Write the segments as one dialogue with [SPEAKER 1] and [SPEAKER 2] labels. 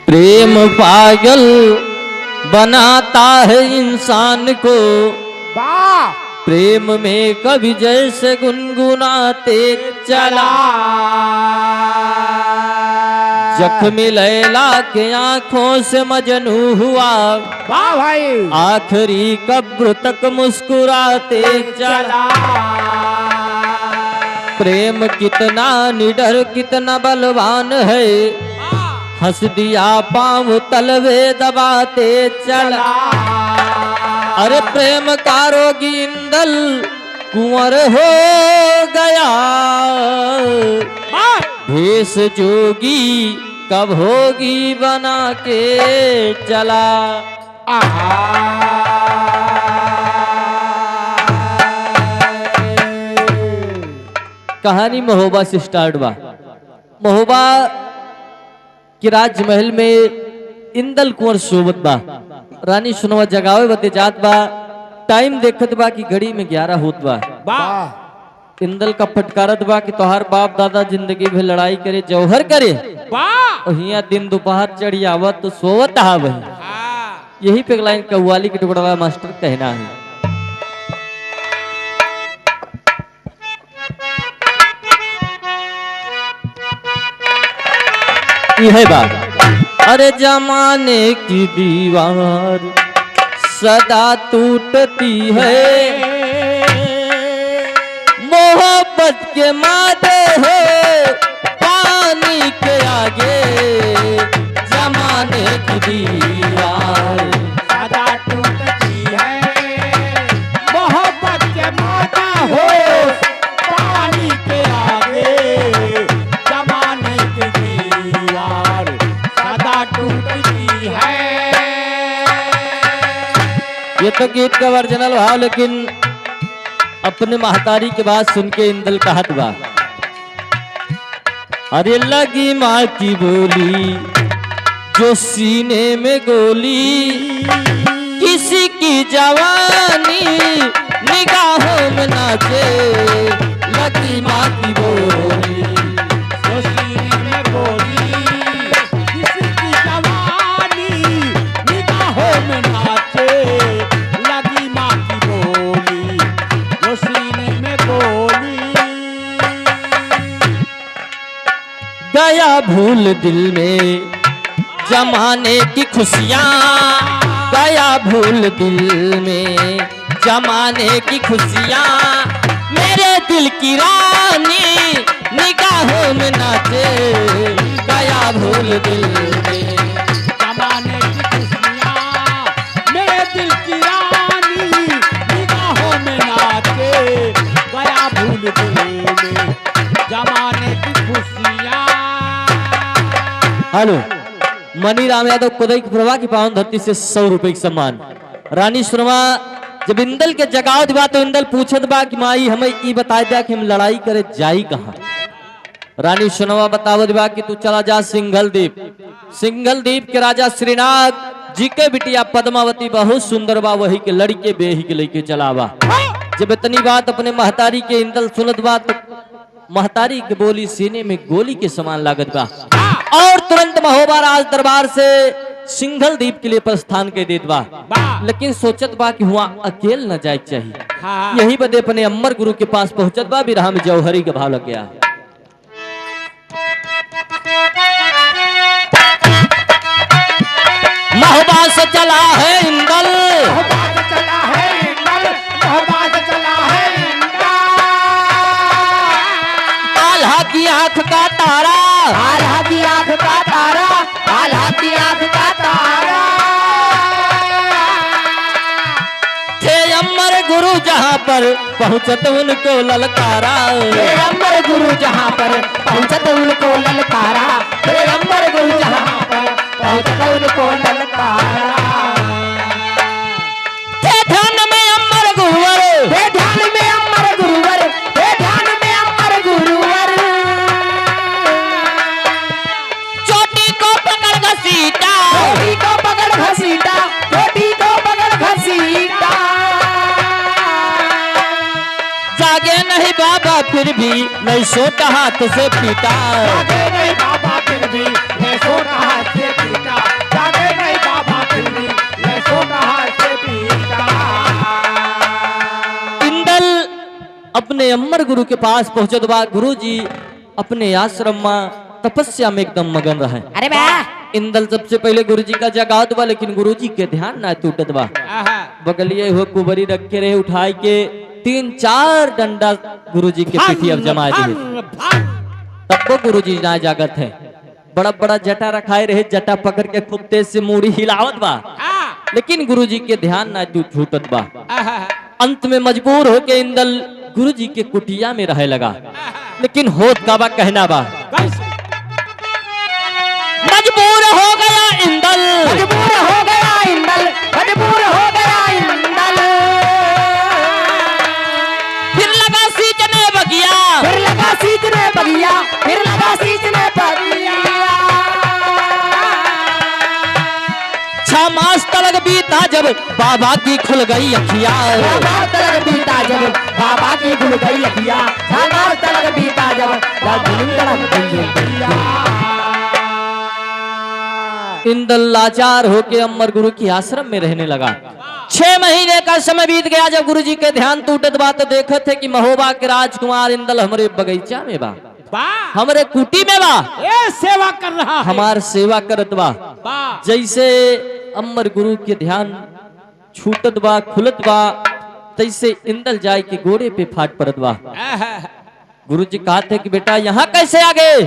[SPEAKER 1] प्रेम पागल बनाता है इंसान को, प्रेम में कभी जैसे गुनगुनाते चला। जख्मी लैला के आंखों से मजनू हुआ,
[SPEAKER 2] भाई
[SPEAKER 1] आखिरी कब्र तक मुस्कुराते चला। प्रेम कितना निडर कितना बलवान है, हंस दिया पाँव तलवे दबाते चला। अरे प्रेम का रोगी इंदल कुंवर हो गया, भेष जोगी कब होगी बना के चला। कहानी महोबा से स्टार्ट बा। महोबा कि राजमहल में इंदल कुंवर सोबत बा, रानी सुनवा जगावे बते जात बा। टाइम देखत बा कि घड़ी में 11 होत बा। इंदल का फटकारत बा कि तोहार बाप दादा जिंदगी में लड़ाई करे जौहर करे, और हिया दिन दोपहर चढ़ी आवत तो सोवत हा वही। यही पे लाइन कव्वाली के टुकड़ा मास्टर कहना है। यह बात अरे जमाने की दीवार सदा टूटती है, मोहब्बत के मादे हो पानी के आगे। जमाने की दीवार
[SPEAKER 2] सदा टूटती है, मोहब्बत के मादा हो पानी के आगे। जमाने की दीवार सदा टूटती है।
[SPEAKER 1] ये तो गीत का ओरिजिनल भाव, लेकिन अपने महतारी के बात सुन के इंदल कहत बा। अरे लगी माँ की बोली जो सीने में गोली, किसी की जवानी निगाहों में नाचे। लगी माँ की बोली
[SPEAKER 2] जो सीने में गोली, किसी की जवानी निगाहों में नाचे। लगी माँ की बोली जो सीने में गोली।
[SPEAKER 1] गया भूल दिल में जमाने की खुशियाँ, गया भूल दिल में जमाने की खुशियाँ। मेरे दिल की रानी निगाहों में नाचे। गया भूल दिल में
[SPEAKER 2] जमाने की खुशियाँ, मेरे दिल की रानी निगाहों में नाचे। गया भूल दिल में जमाने की खुशियाँ।
[SPEAKER 1] हेलो, मनी राम यादव कोदई की प्रभा की पावन धरती से 100 रुपए की सम्मान। रानी सुनवा जब इंदल के जगाव दिवा तो इंदल पूछत बा कि माई हमें ई बता दिया कि हम लड़ाई करे जाई कहाँ। रानी सुनवा बतावत बा कि तू चला जा सिंघल द्वीप। सिंघल द्वीप के राजा श्रीनाथ जी के बिटिया पद्मावती बहुत सुंदर बा, वही के लड़के बेही के लेके चलावा। जब इतनी बात अपने महतारी के इंदल सुनत बा तो महतारी के बोली सीने में गोली के समान लागत बा, और तुरंत महोबा राज दरबार से सिंघल द्वीप के लिए प्रस्थान के देत बा। लेकिन सोचत बा कि हुआ अकेल न जाए चाहिए। यही बदे अपने अमर गुरु के पास पहुंचत बा। बिरहा में जौहरी का भाव लग गया। महोबा से चला है इंदल,
[SPEAKER 2] चला है इंदल, चला है इंदल।
[SPEAKER 1] आल्हा की आंख का तारा,
[SPEAKER 2] आल्हा की आंख का तारा, आल्हा की आंख का तारा।
[SPEAKER 1] थे अमर गुरु जहाँ पर पहुंचत उनको ललकारा।
[SPEAKER 2] हे अमर गुरु जहाँ पर पहुंचत उनको ललकारा। हे अमर गुरु जहाँ पर पहुंचत उनको ललकारा।
[SPEAKER 1] थे ध्यान में अमर गुरुवर,
[SPEAKER 2] हे ध्यान में अमर गुरुवर, हे ध्यान में अमर गुरुवर।
[SPEAKER 1] चोटी को पकड़ घसीटा,
[SPEAKER 2] चोटी को पकड़ घसीटा, चोटी को पकड़ घसीटा।
[SPEAKER 1] जागे नहीं बाबा फिर भी नहीं सोता हाथ से पीटा।
[SPEAKER 2] जागे नहीं बाबा फिर भी नहीं सोता हाथ से पीटा।
[SPEAKER 1] अपने अमर गुरु के पास पहुंचत बा। गुरु जी अपने आश्रम में तपस्या में एकदम मगन रहे।
[SPEAKER 2] अरे वाह
[SPEAKER 1] इंदल सबसे पहले गुरु जी का जगावत बा, लेकिन गुरु जी के ध्यान ना टूटत बा। बगलिए हो कुबरी रखे रहे, उठाई के 3-4 डंडा गुरु जी के पीठी अब जमा दिए। तब वो गुरु जी ना जागत है। बड़ा बड़ा जटा रखाए रहे, जटा पकड़ के खूब तेज से मूड़ी हिलावत बा, लेकिन गुरु जी के ध्यान ना छूटत बा। अंत में मजबूर होके इंदल गुरु जी के कुटिया में रहे लगा। लेकिन होत का बा कहना बा, मजबूर हो गया इंदल,
[SPEAKER 2] मजबूर हो गया इंदल, मजबूर हो गया इंदल।
[SPEAKER 1] फिर लगा सींचने बगिया,
[SPEAKER 2] फिर लगा सींचने बगिया, फिर लगा सींचने बगिया।
[SPEAKER 1] 6 मास तलक बीता जब बाबा की खुल गई अखियां।
[SPEAKER 2] 6 मास तलक बीता जब बाबा की खुल गई अखियां। 6 मास तलक बीता जब बाबा की खुल गई अखियां।
[SPEAKER 1] इंदल लाचार होके अमर गुरु की आश्रम में रहने लगा। 6 महीने का समय बीत गया। जब गुरु जी के ध्यान टूटत बा तो देखत थे कि महोबा के राजकुमार इंदल हमारे बगीचा में बा, हमारे कुटी में बा,
[SPEAKER 2] ये सेवा कर रहा है,
[SPEAKER 1] हमार सेवा करत बा। जैसे अमर गुरु के ध्यान छूटत बा, खुलत बा, तैसे इंदल जाय के गोड़े पे फाट पड़त बा। गुरु जी कहते कि बेटा यहाँ कैसे आ गए?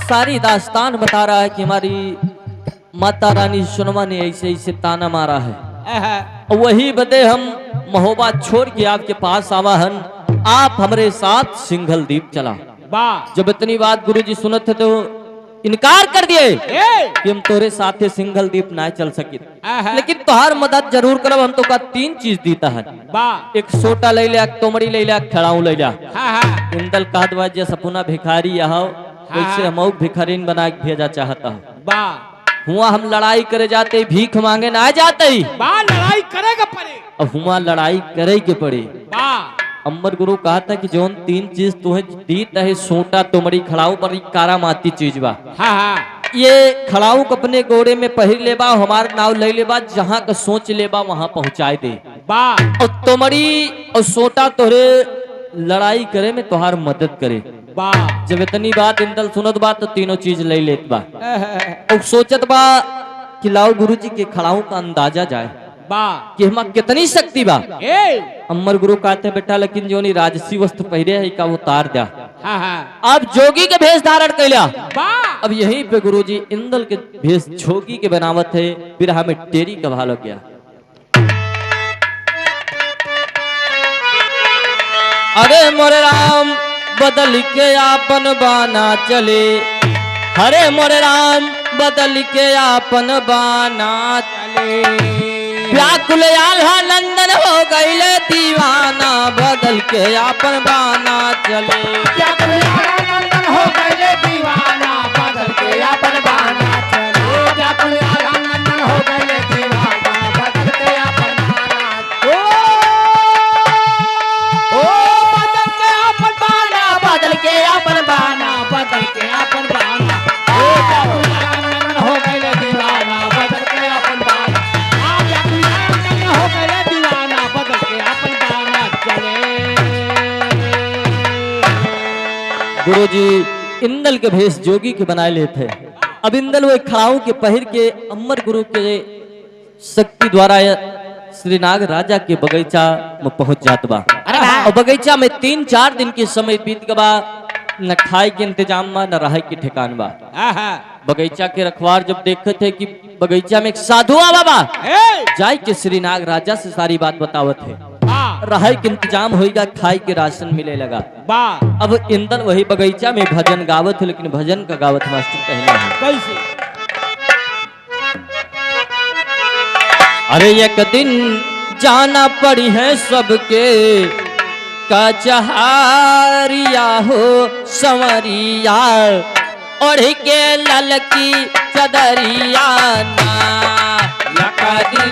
[SPEAKER 1] सारी दास्तान बता रहा है कि हमारी माता रानी सुनमा ने ऐसे ऐसे ताना मारा है, वही बदे हम महोबा छोड़ के आपके पास आवा हन। आप हमारे साथ सिंघल द्वीप चला। जब इतनी बात गुरु जी सुनत थे तो इनकार कर दिए कि हम तोरे साथे सिंघल द्वीप ना चल सके, लेकिन तुहार मदद जरूर करब। हम तो का 3 चीज दीता है, एक सोटा ले लिया, तोमड़ी ले लिया, खड़ाऊ ले लिया। इंदल कहत बा जे सपुना भिखारी यहाँ वैसे हम भिखारीन बना के भेजा चाहता हूँ। हुआ हम लड़ाई करे जाते, भीख मांगे ना जाते,
[SPEAKER 2] लड़ाई करेगा पड़े।
[SPEAKER 1] अब हुआ लड़ाई करे के पड़े। अमर गुरु कहता कि जोन 3 चीज तुम्हें दीत है, सोटा तोमड़ी खड़ाऊ पर कारा माती चीज बा। ये खड़ाऊ को अपने गोड़े में पहिर लेबा, हमार नाव ले लेबा, जहाँ का सोच लेबा वहां पहुंचाए दे। और तोमड़ी और सोटा तोरे लड़ाई करे में तुहार मदद करे। जब इतनी बात इंदल सुनत बा तो तीनों चीज ले लेत बा। और सोचत बा कि लाओ गुरु जी के खड़ाऊ का अंदाजा जाए कि हमार कितनी शक्ति बा। अमर गुरु कहते बेटा लेकिन जो नहीं राजसी वस्त्र पहरे है का उतार दिया, अब जोगी के भेष धारण कैला। अब यहीं पे गुरु जी इंदल के भेष जोगी के बनावत है। बिरहा में टेरी का भाव लग गया। अरे मोरे राम बदल के आपन बाना चले, हरे मोरे राम बदल के आपन बाना चले। व्याकुल आल्हा नंदन हो गईले दीवाना, बदल के आपन बाना चले।
[SPEAKER 2] व्याकुल आल्हा नंदन हो गईले दीवाना, बदल के आपन बाना चले। व्याकुल आल्हा नंदन हो गईले दीवाना, बदल के आपन बाना। बदल के आपन बाना, बदल के आपन बाना, बदल के आपन बाना। व्याकुल आल्हा नंदन हो गईले दीवाना, बदल के आपन बाना। व्याकुल आल्हा नंदन हो गईले दीवाना, बदल के आपन बाना चले।
[SPEAKER 1] गुरु जी इंदल के भेष जोगी के बनाए लेते। अब इंदल वो खड़ाऊ के पहिर के अमर गुरु के शक्ति द्वारा श्रीनाग राजा के बगीचा में पहुंच जात बा। और बगीचा में 3-4 दिन के समय बीत गबा। न खाए के इंतजाम बा, न रहे के ठिकान बा। बगीचा के रखवार जब देखते थे कि बगीचा में एक साधु आवा बा, जाय के श्रीनाग राजा से सारी बात बतावत है। रहे के इंतजाम होगा, खाए के राशन मिले लगा। अब इंदल वही बगीचा में भजन गावत है, लेकिन भजन का गावत मास्टर कहना है
[SPEAKER 2] कैसे?
[SPEAKER 1] अरे एक दिन जाना पड़ी है सबके कचहरिया हो संवरिया, ओढ़ के ललकी चदरिया ना। एक दिन